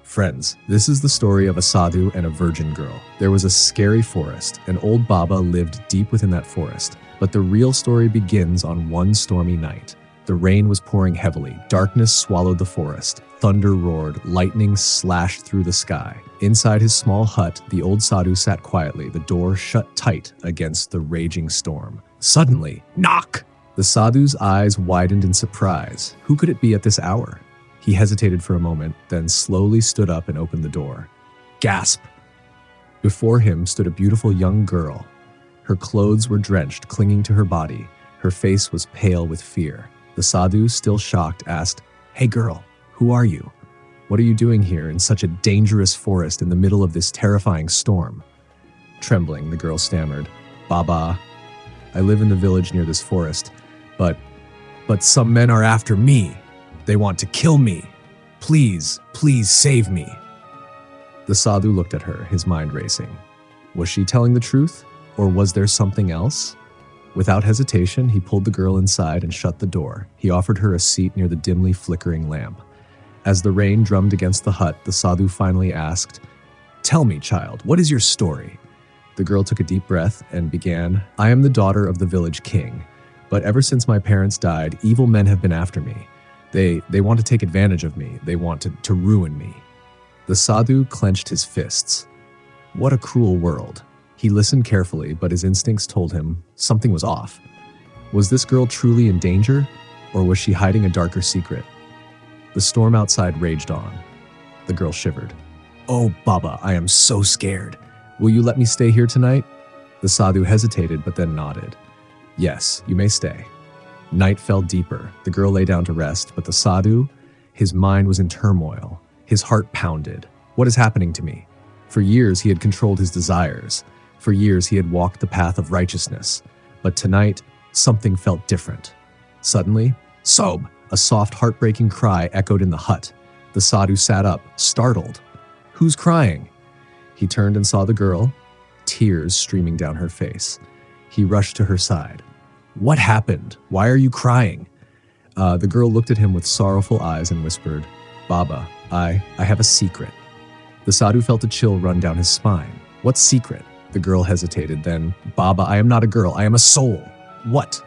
Friends, this is the story of a sadhu and a virgin girl. There was a scary forest. An old Baba lived deep within that forest. But the real story begins on one stormy night. The rain was pouring heavily. Darkness swallowed the forest. Thunder roared. Lightning slashed through the sky. Inside his small hut, the old sadhu sat quietly, the door shut tight against the raging storm. Suddenly, knock! The sadhu's eyes widened in surprise. Who could it be at this hour? He hesitated for a moment, then slowly stood up and opened the door. Gasp! Before him stood a beautiful young girl. Her clothes were drenched, clinging to her body. Her face was pale with fear. The sadhu, still shocked, asked, "Hey girl, who are you? What are you doing here in such a dangerous forest in the middle of this terrifying storm?" Trembling, the girl stammered, "Baba, I live in the village near this forest, but some men are after me. They want to kill me. Please, please save me." The sadhu looked at her, his mind racing. Was she telling the truth, or was there something else? Without hesitation, he pulled the girl inside and shut the door. He offered her a seat near the dimly flickering lamp. As the rain drummed against the hut, the sadhu finally asked, "Tell me, child, what is your story?" The girl took a deep breath and began, "I am the daughter of the village king, but ever since my parents died, evil men have been after me. They want to take advantage of me. They want to ruin me." The sadhu clenched his fists. What a cruel world. He listened carefully, but his instincts told him something was off. Was this girl truly in danger, or was she hiding a darker secret? The storm outside raged on. The girl shivered. "Oh, Baba, I am so scared. Will you let me stay here tonight?" The sadhu hesitated, but then nodded. "Yes, you may stay." Night fell deeper. The girl lay down to rest, but the sadhu, his mind was in turmoil. His heart pounded. What is happening to me? For years, he had controlled his desires. For years, he had walked the path of righteousness. But tonight, something felt different. Suddenly, Sob! A soft, heartbreaking cry echoed in the hut. The sadhu sat up, startled. Who's crying? He turned and saw the girl, tears streaming down her face. He rushed to her side. "What happened? Why are you crying?" The girl looked at him with sorrowful eyes and whispered, "Baba, I have a secret." The sadhu felt a chill run down his spine. "What secret?" The girl hesitated, then, "Baba, I am not a girl, I am a soul." "What?"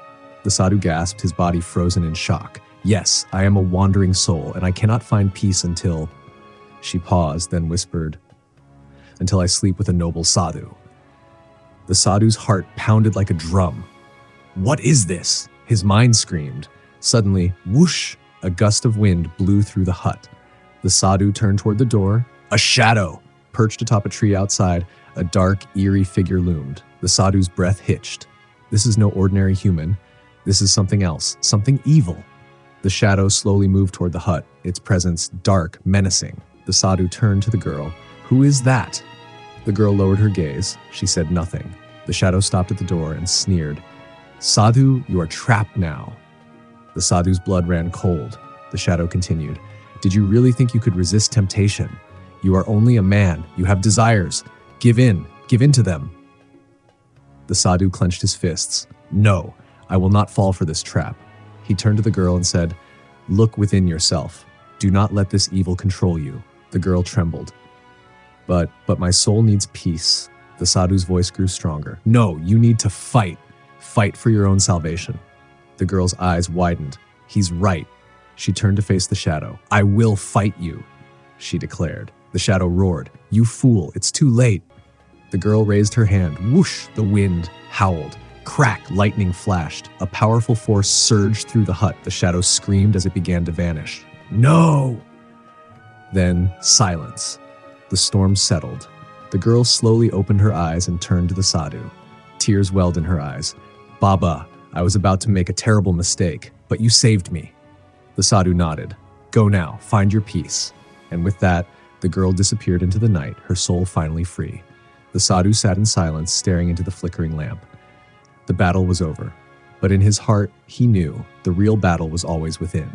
The sadhu gasped, his body frozen in shock. "Yes, I am a wandering soul, and I cannot find peace until..." She paused, then whispered, "Until I sleep with a noble sadhu." The sadhu's heart pounded like a drum. What is this? His mind screamed. Suddenly, whoosh, a gust of wind blew through the hut. The sadhu turned toward the door. A shadow! Perched atop a tree outside, a dark, eerie figure loomed. The sadhu's breath hitched. This is no ordinary human. This is something else, something evil. The shadow slowly moved toward the hut, its presence dark, menacing. The sadhu turned to the girl. "Who is that?" The girl lowered her gaze. She said nothing. The shadow stopped at the door and sneered. "Sadhu, you are trapped now." The sadhu's blood ran cold. The shadow continued. "Did you really think you could resist temptation? You are only a man. You have desires. Give in to them." The sadhu clenched his fists. "No, I will not fall for this trap." He turned to the girl and said, "Look within yourself. Do not let this evil control you." The girl trembled. But my soul needs peace." The sadhu's voice grew stronger. "No, you need to fight. Fight for your own salvation." The girl's eyes widened. "He's right." She turned to face the shadow. "I will fight you," she declared. The shadow roared. "You fool, it's too late." The girl raised her hand. Whoosh, the wind howled. Crack, lightning flashed. A powerful force surged through the hut. The shadow screamed as it began to vanish. "No!" Then silence. The storm settled. The girl slowly opened her eyes and turned to the sadhu. Tears welled in her eyes. "Baba, I was about to make a terrible mistake, but you saved me." The sadhu nodded. "Go now, find your peace." And with that, the girl disappeared into the night, her soul finally free. The sadhu sat in silence, staring into the flickering lamp. The battle was over, but in his heart, he knew the real battle was always within.